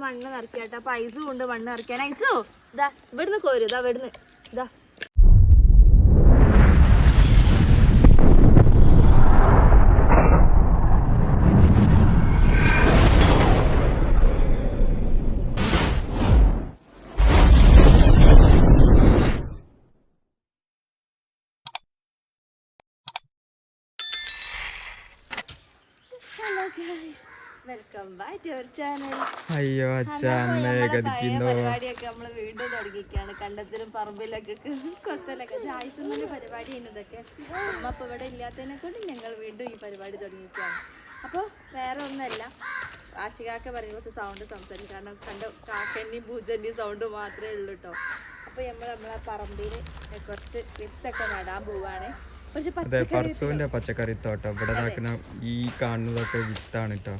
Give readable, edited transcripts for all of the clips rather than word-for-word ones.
മണ്ണ് നിറക്കിയാട്ടോ. അപ്പൊ ഐസും ഉണ്ട് മണ്ണ് നിറയ്ക്കാൻ. ഐസു ഇതാ ഇവിടുന്ന് കോരും. ഇതാ ഇവിടുന്ന് ഇതാ. Welcome back to our channel. അയ്യോ പരിപാടിയൊക്കെ നമ്മള് വീണ്ടും തുടങ്ങിക്കാണ്. കണ്ടത്തിലും പറമ്പിലൊക്കെ കൊത്തലൊക്കെ ആയിസൊന്നും പരിപാടി ചെയ്യുന്നതൊക്കെ അമ്മ അപ്പൊ ഇവിടെ ഇല്ലാത്തതിനെ കൊണ്ട് ഞങ്ങൾ വീണ്ടും ഈ പരിപാടി തുടങ്ങിക്കാണ്. അപ്പോൾ വേറെ ഒന്നല്ല, ആശികാക്ക പറയുന്ന കുറച്ച് സൗണ്ട് സംസാരിക്കും. കാരണം കണ്ട കാക്കൻ്റെയും പൂജൻ്റെയും സൗണ്ട് മാത്രമേ ഉള്ളൂ കേട്ടോ. അപ്പോൾ നമ്മളെ പറമ്പിൽ കുറച്ച് വിത്തൊക്കെ നടാൻ പോവാണ്. പർസുവിന്റെ പച്ചക്കറി തോട്ടം ഇവിടെ ഈ കാണുന്നതൊക്കെ വിത്താണ് കേട്ടോ.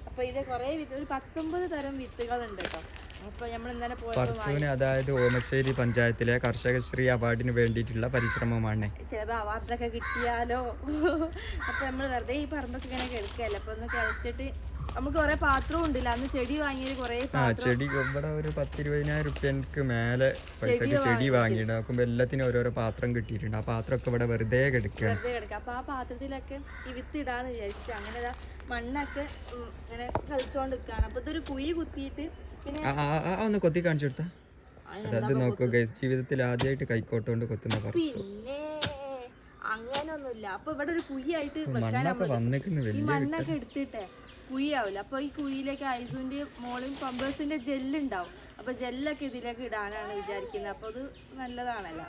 അപ്പൊ ഇത് കുറെ വിത്ത്, ഒരു 19 തരം വിത്തുകളുണ്ട് കേട്ടോ. അപ്പൊ നമ്മൾ ഇന്നലെ പർസുവിന് അതായത് ഓമശ്ശേരി പഞ്ചായത്തിലെ കർഷകശ്രീ അവാർഡിന് വേണ്ടിയിട്ടുള്ള പരിശ്രമമാണ്. ചിലപ്പോൾ അവാർഡൊക്കെ കിട്ടിയാലോ. അപ്പൊ നമ്മൾ വെറുതെ ഈ പറമ്പൊക്കെ ഇങ്ങനെ കിടക്കല്ലേ, അപ്പൊ ഒന്ന് കളിച്ചിട്ട് നമുക്ക് കുറെ പാത്രവും ഉണ്ടല്ലോ. അന്ന് ചെടി വാങ്ങിയത് കുറെ ചെടി ഇവിടെ ഒരു 10-20,000 റുപ്യക്ക് മേലെ പൈസക്ക് ചെടി വാങ്ങിയിട്ട് നോക്കുമ്പോ എല്ലാത്തിനും ഓരോരോ പാത്രം കിട്ടിയിട്ടുണ്ട്. ആ പാത്രമൊക്കെ ഇവിടെ വെറുതെ കിടക്കുകയാണ്. അപ്പൊ ആ പാത്രത്തിലൊക്കെ ഈ വിത്ത് ഇടാന്ന് വിചാരിച്ചു. അങ്ങനെ മണ്ണൊക്കെ ഇങ്ങനെ കളിച്ചോണ്ടിരിക്കുകയാണ്. അപ്പൊ ഇതൊരു കുഴി കുത്തിയിട്ട് പിന്നെ ഒന്ന് കൊത്തി കാണിച്ചു കൊടുത്താ അത് നോക്കൂ ഗൈസ്, ജീവിതത്തിൽ ആദ്യമായിട്ട് കൈക്കോട്ടുകൊണ്ട് കൊത്തുന്ന പർസ്. പിന്നെ അങ്ങനൊന്നുമില്ല. അപ്പൊ ഇവിടെ ഒരു കുഴിയായിട്ട് ഈ മണ്ണൊക്കെ എടുത്തിട്ടേ കുഴിയാവില്ല. അപ്പൊ ഈ കുഴിയിലേക്ക് ഐസുവിന്റെ മോളും പമ്പേഴ്സിന്റെ ജെല്ലുണ്ടാവും. അപ്പൊ ജെല്ലൊക്കെ ഇതിലേക്ക് ഇടാനാണ് വിചാരിക്കുന്നത്. അപ്പൊ അത് നല്ലതാണല്ലോ.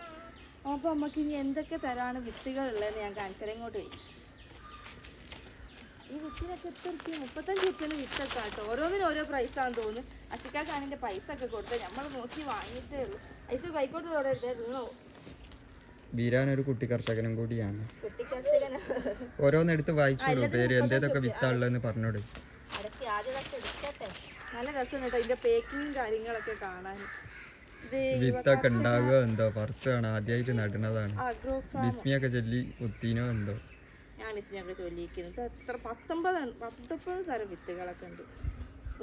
അപ്പൊ നമുക്ക് ഇനി എന്തൊക്കെ തരാണ് വിത്തുകൾ ഉള്ളതെന്ന് ഞാൻ കാണിച്ചാൽ ഇങ്ങോട്ട് വരും. ഈ വിത്തിനൊക്കെ 35 റുപ്യാണ് വിത്തൊക്കെ കേട്ടോ. ഓരോന്നിനും ഓരോ പ്രൈസാണെന്ന് തോന്നുന്നു. അച്ചിക്കാക്കാണെങ്കിൽ പൈസ ഒക്കെ കൊടുത്ത് നമ്മൾ നോക്കി വാങ്ങിയിട്ടേ ഉള്ളൂ. ഐസ് കൈക്കോട്ട് അവിടെ നിന്നോ. ബീരാനൊരു കുട്ടി കർഷകനും കൂടിയാണ്. ഓരോന്നെടുത്ത് വായിച്ചോളൂ, പേര് എന്തേതൊക്കെ വിത്താളെന്ന് പറഞ്ഞോട്. നല്ല രസം കേട്ടോ ഇതിന്റെ പേക്കിങ്ങും കാര്യങ്ങളൊക്കെ കാണാൻ. വിത്തൊക്കെ ഉണ്ടാകുക എന്തോ പർസ് ആണ്, ആദ്യമായിട്ട് നടുന്നതാണ്. ബിസ്മിയൊക്കെ ചൊല്ലി കുത്തീനോ എന്തോ. ഞാൻ ബിസ്മിയൊക്കെ ചൊല്ലിയിരിക്കുന്നത്. എത്ര 19 തരം വിത്തുകളൊക്കെ ഉണ്ട്.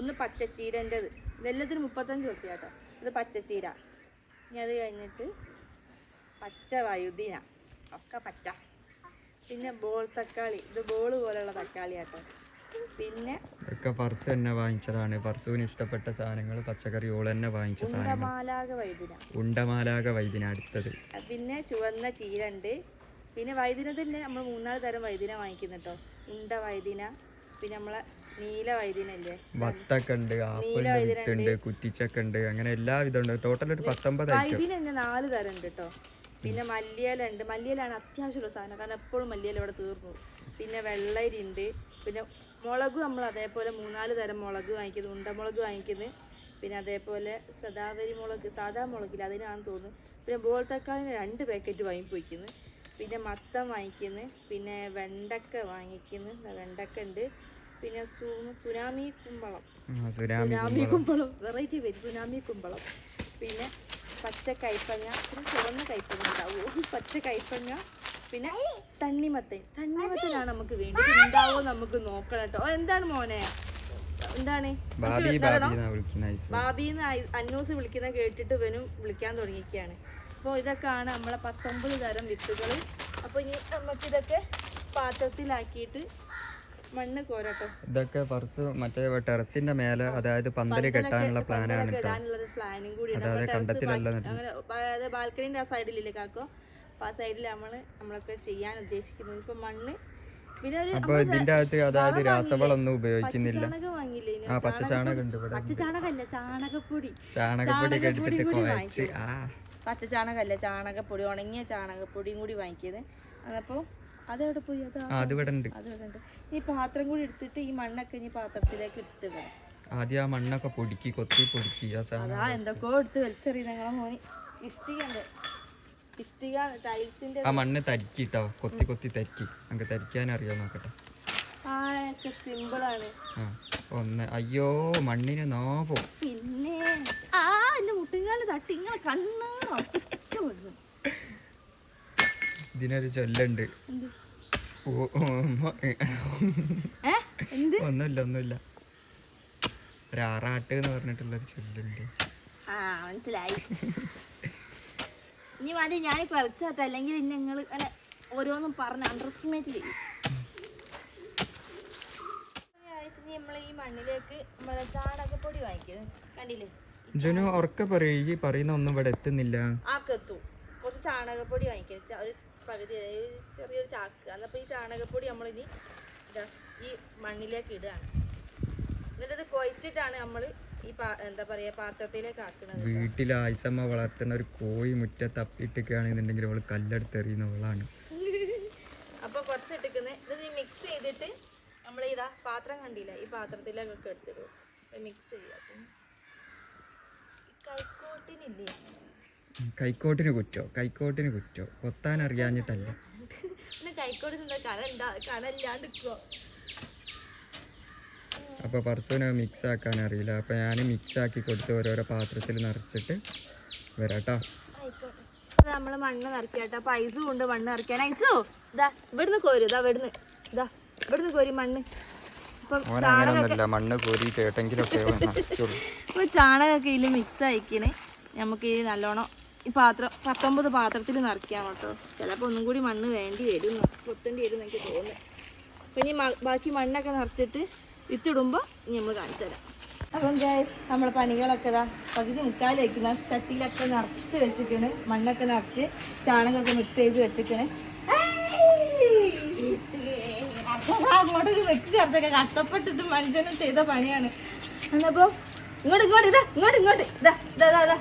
ഒന്ന് പച്ചച്ചീരൻ്റെത്, എല്ലാത്തിനും 35 റുപ്യ കേട്ടോ. ഇത് പച്ചച്ചീര. ഇനി അത് കഴിഞ്ഞിട്ട് പച്ച വഴുതിന, ഒക്കെ പച്ച. പിന്നെ ബോൾ തക്കാളി, ഇത് ബോള് പോലെയുള്ള തക്കാളി കേട്ടോ. പിന്നെ ഒക്കെ പർസ് തന്നെ വാങ്ങിച്ചതാണ്. പർസുവിന് ഇഷ്ടപ്പെട്ട സാധനങ്ങൾ പച്ചക്കറി ഓൾ തന്നെ വാങ്ങിച്ച സാധനങ്ങൾ. ഉണ്ടമാലാക വൈദിന അടുത്തത്. പിന്നെ ചുവന്ന ചീര ഉണ്ട്. പിന്നെ വൈദിനത്തിൽ നമ്മൾ 3-4 തരം വൈദിന വാങ്ങിക്കുന്നു കേട്ടോ. ഉണ്ട വൈദിന, പിന്നെ നമ്മളെ നീല വൈദിന ഇല്ലേ, വത്തൊക്കെ ഉണ്ട്, ആപ്പിളുണ്ട്, കുറ്റിച്ചൊക്കെ ഉണ്ട്, അങ്ങനെ എല്ലാ വിധം ഉണ്ട്. ടോട്ടൽ ഒരു 19 വൈദിന തന്നെ 4 തരം ഉണ്ട് കേട്ടോ. പിന്നെ മല്ലിയില ഉണ്ട്. മല്ലിയിലാണ് അത്യാവശ്യമുള്ള സാധനം, കാരണം എപ്പോഴും മല്ലിയില ഇവിടെ തീർന്നു. പിന്നെ വെള്ളരി ഉണ്ട്. പിന്നെ മുളക് നമ്മൾ അതേപോലെ 3-4 തരം മുളക് വാങ്ങിക്കുന്നത്, ഉണ്ടമുളക് വാങ്ങിക്കുന്നത്. പിന്നെ അതേപോലെ സാധാ മുളകില്ല, അതിനാണെന്ന് തോന്നുന്നു. പിന്നെ ബോൾ തക്കാളിന് 2 പാക്കറ്റ് വാങ്ങിപ്പോയിക്കുന്നു. പിന്നെ മത്തം വാങ്ങിക്കുന്നു. പിന്നെ വെണ്ടക്ക വാങ്ങിക്കുന്നു, വെണ്ടക്ക ഉണ്ട്. പിന്നെ സുനാമി കുമ്പളം വെറൈറ്റി പേര്, സുനാമി കുമ്പളം. പിന്നെ പച്ച കൈപ്പങ്ങ, പിന്നെ ചുവന്ന കൈപ്പങ്ങ ഉണ്ടാവുമോ, പച്ച കൈപ്പങ്ങ. പിന്നെ തണ്ണിമത്തനാണ് നമുക്ക് വേണ്ടത്. ഉണ്ടാവോ നമുക്ക് നോക്കണം കേട്ടോ. എന്താണ് മോനെ, എന്താണ് ബാബിന്ന് അന്നൂസ് വിളിക്കുന്ന കേട്ടിട്ട് ഇവനും വിളിക്കാൻ തുടങ്ങിയിരിക്കുകയാണ്. അപ്പോൾ ഇതൊക്കെയാണ് നമ്മളെ 19 തരം വിത്തുകൾ. അപ്പോൾ ഇനി നമുക്കിതൊക്കെ പാത്രത്തിലാക്കിയിട്ട് മണ്ണ് കോരട്ടോ. ഇതൊക്കെ പർസ് മറ്റേ ടെറസിന്റെ മേലെ, അതായത് പന്തല് കെട്ടാനുള്ള പ്ലാനാണ് കേട്ടോ. പ്ലാനും കൂടി അങ്ങനെ ബാൽക്കണിന്റെ ആ സൈഡിലില്ലേ കാക്കോ, അപ്പൊ ആ സൈഡിൽ നമ്മളൊക്കെ ചെയ്യാൻ ഉദ്ദേശിക്കുന്നത്. ഇപ്പൊ മണ്ണ് അപ്പൊ ഇതിന്റെ അകത്ത് അതായത് രാസവളമൊന്നും ഉപയോഗിക്കുന്നില്ല. ചാണകപ്പൊടി പച്ചച്ചാണകല്ല, ചാണകപ്പൊടി, ഉണങ്ങിയ ചാണകപ്പൊടിയും കൂടി വാങ്ങിക്കുന്നത്. അതപ്പോ അതെവിടെ പോയി? അതിവിടെ ഉണ്ട്. ഈ പാത്രം കൂടി എടുത്തിട്ട് ഈ മണ്ണൊക്കെ ഇനി പാത്രത്തിലേക്ക് എടുത്തിടണം. ആദ്യം ആ മണ്ണൊക്കെ പൊടിക്കി പൊടിക്കി അതാ എന്തൊക്കെയോ എടുത്ത് വലിച്ചെറിയ ഞങ്ങളെ മോനി. ഇഷ്ടിക ടൈൽസിന്റെ ആ മണ്ണ് തരിക്കിട്ടോ, കൊത്തി തരിക്കി. നമുക്ക് തരിക്കാൻ അറിയാം, നോക്കട്ടെ. സിമ്പിളാണ്. അയ്യോ മണ്ണിന് നോവും. പിന്നെ എന്റെ മുട്ടുകാല് തട്ടി ഇങ്ങനെ കണ്ണ് ഇതിനൊരു ചൊല്ലുണ്ട്. ഒന്നുമില്ല ഒരു ആറാട്ട് എന്ന് പറഞ്ഞിട്ടുള്ളൊരു ചൊല്ലുണ്ട്. ആ മനസ്സിലായി. ഇനി മതി ഞാൻ കളിച്ചാട്ടെ, അല്ലെങ്കിൽ നിങ്ങൾ അങ്ങനെ ഓരോന്നും പറഞ്ഞ് അണ്ടർസ്റ്റിമേറ്റ് ചെയ്യും. നമ്മൾ ഈ മണ്ണിലേക്ക് നമ്മളെ ചാണകപ്പൊടി വാങ്ങിക്കുന്നത് കണ്ടില്ലേ? ജനു ഉറക്കെ പറയൂ, ഈ പറയുന്ന ഒന്നും ഇവിടെ എത്തുന്നില്ല. ആക്കെത്തും. കുറച്ച് ചാണകപ്പൊടി വാങ്ങിക്കുക, ഒരു പകുതി ചെറിയൊരു ചാക്ക്. എന്നപ്പോൾ ഈ ചാണകപ്പൊടി നമ്മളിനി ഈ മണ്ണിലേക്ക് ഇടുകയാണ്. എന്നിട്ട് ഇത് കുഴച്ചിട്ടാണ് നമ്മൾ ഈ എന്താ പറയാ പാത്രത്തിലേക്ക് ആക്കുന്നത്. വീട്ടിൽ ആയിസമ്മ വളർത്തുന്ന ഒരു കോഴി മുറ്റത്ത് തപ്പിയിട്ടൊക്കെയാണെന്നുണ്ടെങ്കിൽ അവള് കല്ലെടുത്തെറിയുന്നവളാണ്. അപ്പൊ കുറച്ചിട്ടിക്കുന്നത് ഇത് മിക്സ് ചെയ്തിട്ട് നമ്മൾ ഇതാ പാത്രം കണ്ടില്ല, ഈ പാത്രത്തിലേക്കൊക്കെ എടുത്തിടും. മിക്സ് ചെയ്യാം. കൈക്കോട്ടിനില്ലേ, കൈക്കോട്ടിന് കുറ്റോ കൊത്താൻ അറിയാഞ്ഞിട്ടല്ല. പിന്നെ കൈക്കോട്ടിന് കനല്ലാണ്ടിരിക്കുവോ? അപ്പോൾ പർസുവിനെ മിക്സ് ആക്കാൻ അറിയില്ല. അപ്പോൾ ഞാൻ മിക്സ് ആക്കി കൊടുത്ത് ഓരോരോ പാത്രത്തിൽ നിറച്ചിട്ട് വരാട്ടോ. ആയിക്കോട്ടെ. നമ്മൾ മണ്ണ് നിറക്കിയാട്ടോ. അപ്പോൾ ഐസും ഉണ്ട് മണ്ണ് നിറയ്ക്കാൻ. ഐസോ ഇതാ ഇവിടുന്ന് കോരി, ഇവിടുന്ന് കോരി മണ്ണ്. മണ്ണ് കോരി ചേട്ടെങ്കിലൊക്കെ. അപ്പോൾ ചാണകമൊക്കെ ഇതിൽ മിക്സ് ആയിക്കണേ. നമുക്ക് ഈ നല്ലോണം ഈ പാത്രം 19 പാത്രത്തിൽ നിറയ്ക്കാം കേട്ടോ. ചിലപ്പോൾ ഒന്നും കൂടി മണ്ണ് വേണ്ടി വരും, കൊത്തേണ്ടി വരും എനിക്ക് തോന്നുന്നു. അപ്പം ഇനി ബാക്കി മണ്ണൊക്കെ നിറച്ചിട്ട് വിത്തിടുമ്പോൾ ഇനി നമ്മൾ കാണിച്ചു തരാം. അപ്പം നമ്മളെ പണികളൊക്കെ ഇതാ പകുതി മുക്കാൽ വയ്ക്കുന്ന ചട്ടിയിലൊക്കെ നിറച്ച് വെച്ചിക്കണ്. മണ്ണൊക്കെ നിറച്ച് ചാണകമൊക്കെ മിക്സ് ചെയ്ത് വെച്ചിക്കണ്. അങ്ങോട്ടൊരു വ്യക്തി കുറച്ചൊക്കെ കഷ്ടപ്പെട്ടിട്ട് മനുഷ്യന് ചെയ്ത പണിയാണ്. എന്നപ്പോൾ ഇങ്ങോട്ട് ഇതാ.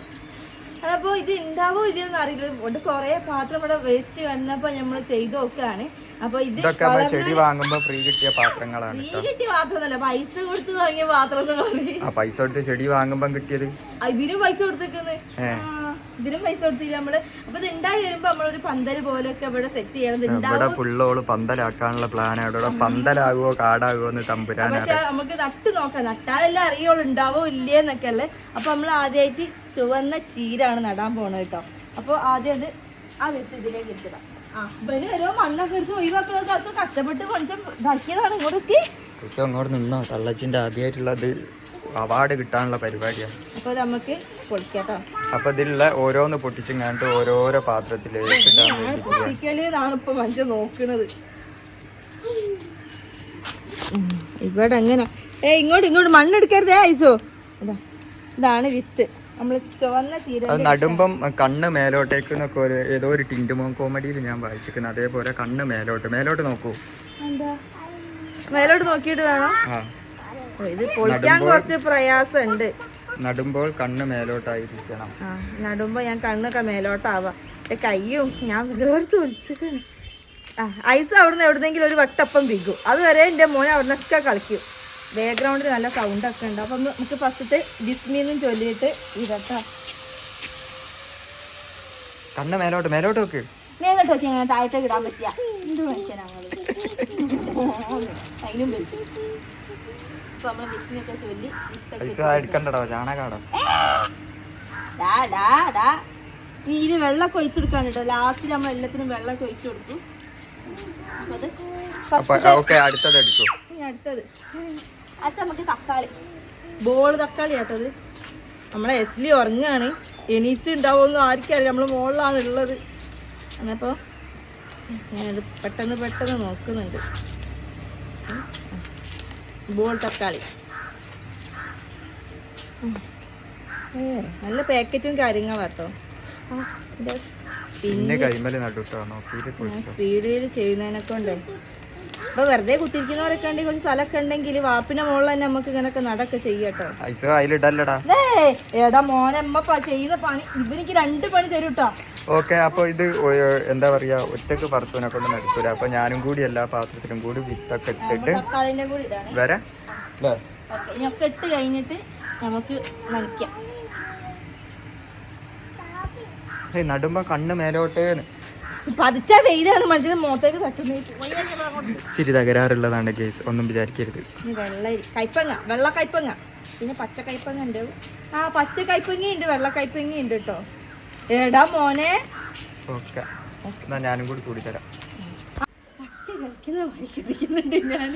അതപ്പോൾ ഇത് ഉണ്ടാവോ ഇതെന്ന് അറിയില്ല. ഇവിടെ കുറേ പാത്രം ഇവിടെ വേസ്റ്റ് വന്നപ്പോൾ നമ്മൾ ചെയ്ത് നോക്കുകയാണ്. അപ്പൊ ഇത് ചെടി വാങ്ങുമ്പോ ഫ്രീ കിട്ടിയ പാത്രങ്ങളാണ്. ഫ്രീ കിട്ടിയ പാത്രമല്ല, പൈസ കൊടുത്ത് വാങ്ങിയ പാത്രം. പൈസ കൊടുത്ത് ചെടി വാങ്ങുമ്പോ കിട്ടിയത് ഇതിനും പൈസ കൊടുത്തേക്കുന്നത്. ഇതിനും പൈസ കൊടുത്തില്ല നമ്മള്. അപ്പൊ ഇത് ഉണ്ടായി വരുമ്പോ നമ്മളൊരു പന്തല് പോലൊക്കെ ഇവിടെ സെറ്റ് ചെയ്യണം. ഫുള്ളോള് പന്തലാക്കാനുള്ള പ്ലാനാണ്. പന്തലാകുവോ കാടാകുവോ എന്ന് തമ്പുരാൻ. പക്ഷെ നമുക്ക് നട്ട് നോക്കാം, നട്ടാലെല്ലാം അറിയോളൂ ഉണ്ടാവോ ഇല്ലേന്നൊക്കെ അല്ലേ. അപ്പൊ നമ്മൾ ആദ്യമായിട്ട് ചുവന്ന ചീരാണ് നടാൻ പോണത് കേട്ടോ. അപ്പൊ ആദ്യം അത് ആ വെച്ച് ഇതിലേക്ക് ഇട്ടിടാം. ഇവര് ഓരോ മണ്ണൊക്കെ എടുത്ത് ഒഴിവാക്കുന്നത് കഷ്ടപ്പെട്ട് മനുഷ്യൻ ഇതാക്കിയതാണ്. ഇങ്ങോട്ട് നിന്നോ. തള്ളച്ചിന്റെ ആദ്യമായിട്ടുള്ളത് അവാർഡ് കിട്ടാനുള്ള പരിപാടിയാണ്. അപ്പൊ നമുക്ക് പൊളിക്കാട്ടോ. അപ്പൊ ഇതിലുള്ള ഓരോന്ന് പൊട്ടിച്ചിങ്ങാണ്ട് ഓരോരോ പാത്രത്തിലേക്ക് പൊട്ടിക്കലാണ് ഇപ്പൊ മനുഷ്യൻ നോക്കണത്. ഇവിടെ എങ്ങനെ ഇങ്ങോട്ട് മണ്ണെടുക്കരുതേ ഐസോ. ഇതാണ് വിത്ത്. നമ്മള് ചുവന്ന ചീര നടുമ്പം കണ്ണ് മേലോട്ടേക്ക് ഏതോ ഒരു ടിൻറ്റുമോൻ കോമഡിയിൽ ഞാൻ വായിച്ചിരിക്കുന്നത്. അതേപോലെ കണ്ണ് മേലോട്ട് നോക്കൂ. മേലോട്ട് നോക്കിയിട്ട് വേണം. ഇത് പൊളിക്കാൻ കുറച്ച് പ്രയാസമുണ്ട്. നടുമ്പോൾ കണ്ണ് മേലോട്ടായിരിക്കണം. നടുമ്പോ ഞാൻ കണ്ണൊക്കെ മേലോട്ടാവാ. കയ്യും ഞാൻ വേർത്ത് ഒളിച്ചിട്ട്. ഐസ് അവിടുന്ന് എവിടുന്നെങ്കിലും ഒരു വട്ടപ്പം വിൽക്കും. അതുവരെ എൻ്റെ മോനെ അവിടുന്നൊക്കെ കളിക്കും. ബാക്ക്ഗ്രൗണ്ടിൽ നല്ല സൗണ്ടൊക്കെ ഉണ്ട്. അപ്പം നമുക്ക് ഫസ്റ്റത്തെ ഡിസ്മിന്നും ചൊല്ലിയിട്ട് ഇരട്ടാ. കണ്ണ് മേലോട്ട് വെക്ക്. മേലോട്ട് വെച്ച് ഇങ്ങനെ താഴത്തേക്ക് ഇടാൻ പറ്റിയ എന്ത് മനുഷ്യനാണ്. അതിനും പറ്റി. ഇപ്പൊ നമ്മള് ഡിസ്മിയൊക്കെ ചൊല്ലി നീര് വെള്ളമൊക്കെ ഒഴിച്ചെടുക്കാൻ കേട്ടോ. ലാസ്റ്റ് നമ്മൾ എല്ലാത്തിനും വെള്ളമൊക്കെ ഒഴിച്ചു കൊടുക്കും. അടുത്ത നമുക്ക് തക്കാളി, ബോൾ തക്കാളി കേട്ടത്. നമ്മളെ എസ്ലി ഉറങ്ങാണ്, എണീച്ചുണ്ടാവുമെന്ന് ആർക്കും അറിയാം. നമ്മൾ മുകളിലാണ് ഉള്ളത്. എന്നപ്പോൾ ഞാനത് പെട്ടെന്ന് നോക്കുന്നുണ്ട്. ബോൾ തക്കാളി നല്ല പാക്കറ്റും കാര്യങ്ങളാട്ടോ. പിന്നെ സ്പീഡിൽ ചെയ്യുന്നതിനൊക്കെ ഉണ്ട്. ഇപ്പൊ വെറുതെ കുത്തിരിക്കുന്നവരൊക്കെ ഉണ്ടെങ്കിൽ കുറച്ച് സ്ഥലമൊക്കെ ഉണ്ടെങ്കിൽ വാപ്പിന്റെ മുകളിൽ തന്നെ നമുക്ക് ഇങ്ങനൊക്കെ നടക്കെ ചെയ്യട്ടോ. എടാ മോനമ്മ ചെയ്യുന്ന പണി ഇവനിക്ക് 2 പണി തരൂട്ടോ. ഓക്കെ, അപ്പൊ ഇത് എന്താ പറയാ, ഒറ്റക്ക് പറത്തുവിനെ കൊണ്ട് നടക്കൂല. അപ്പൊ ഞാനും കൂടി എല്ലാ പാത്രത്തിലും കൂടി വിത്തൊക്കെ ഇട്ടിട്ട് തക്കാളിന്റെ കൂടി വരാം. ഇനിയൊക്കെ ഇട്ട് കഴിഞ്ഞിട്ട് നമുക്ക് നനയ്ക്കാം. നടുമ്പോ കണ്ണ് മേലോട്ട് പതിച്ച വെയിലാണ് മനുഷ്യന് മുഖത്തേക്ക് തട്ടുന്നത്. ഇച്ചിരി തകരാറുള്ളതാണ് കേസ്, ഒന്നും വിചാരിക്കരുത്. വെള്ള കയ്പങ്ങ, പിന്നെ പച്ച കയ്പങ്ങ ഉണ്ട്. പച്ച കയ്പങ്ങ ഉണ്ട്, വെള്ള കയ്പങ്ങ ഉണ്ട് കേട്ടോ. എടാ മോനെ. ഓക്കെ, ഞാനും കൂടി തരാം. പട്ടി കഴിക്കുന്ന ഞാൻ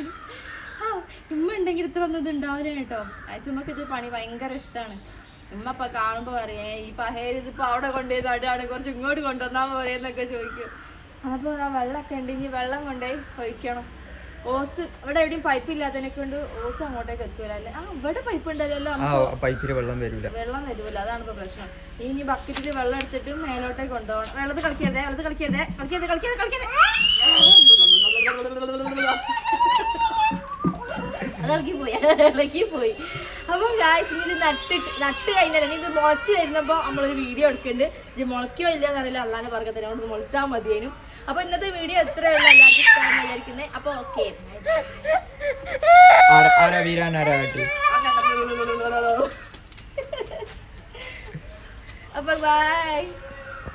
ഉമ്മ ഉണ്ടെങ്കിൽ ഇത്ര ഒന്നും ഇത് ഉണ്ടാവില്ല കേട്ടോ. ഐസുമ്മക്ക് ഇത് പണി ഭയങ്കര ഇഷ്ടമാണ്. ഉമ്മ ഇപ്പൊ കാണുമ്പോ പറയേ ഈ പഹേര് ഇതിപ്പോ അവിടെ കൊണ്ടുപോയി നടുവാണ്, കുറച്ച് ഇങ്ങോട്ട് കൊണ്ടുവന്നാ പോരെന്നൊക്കെ ചോദിക്കും. അതപ്പോ ആ വെള്ളമൊക്കെ ഉണ്ട്, ഇനി വെള്ളം കൊണ്ടുപോയി ഒഴിക്കണം. ഓസ് ഇവിടെ എവിടെയും പൈപ്പ് ഇല്ലാത്തതിനെ കൊണ്ട് ഓസ് അങ്ങോട്ടേക്ക് എത്തൂല അല്ലേ? ആ ഇവിടെ പൈപ്പ് ഉണ്ടല്ലോ, പൈപ്പിൽ വെള്ളം വരൂല. അതാണ് ഇപ്പൊ പ്രശ്നം. ഇനി ബക്കറ്റിൽ വെള്ളം എടുത്തിട്ട് മേലോട്ടേക്ക് കൊണ്ടുപോകണം. വെള്ളത്തിൽ കളിക്കരുതേ, ഇളക്കി പോയി. അപ്പം ഗായ്സ് ഇനി നട്ട് കഴിഞ്ഞാൽ ഇത് മുളച്ച് വരുന്നപ്പോ നമ്മളൊരു വീഡിയോ എടുക്കുന്നുണ്ട്. ഇത് മുളയ്ക്കോ ഇല്ലയെന്ന് അറിയില്ല, അല്ലാതെ പറഞ്ഞത് നമുക്ക് മുളച്ചാൽ മതിയേനും. അപ്പൊ ഇന്നത്തെ വീഡിയോ എത്രയുള്ള എല്ലാവർക്കും ഇഷ്ടമാണെന്ന് വിചാരിക്കുന്നത്. അപ്പൊ ഓക്കെ, അപ്പൊ ബൈ.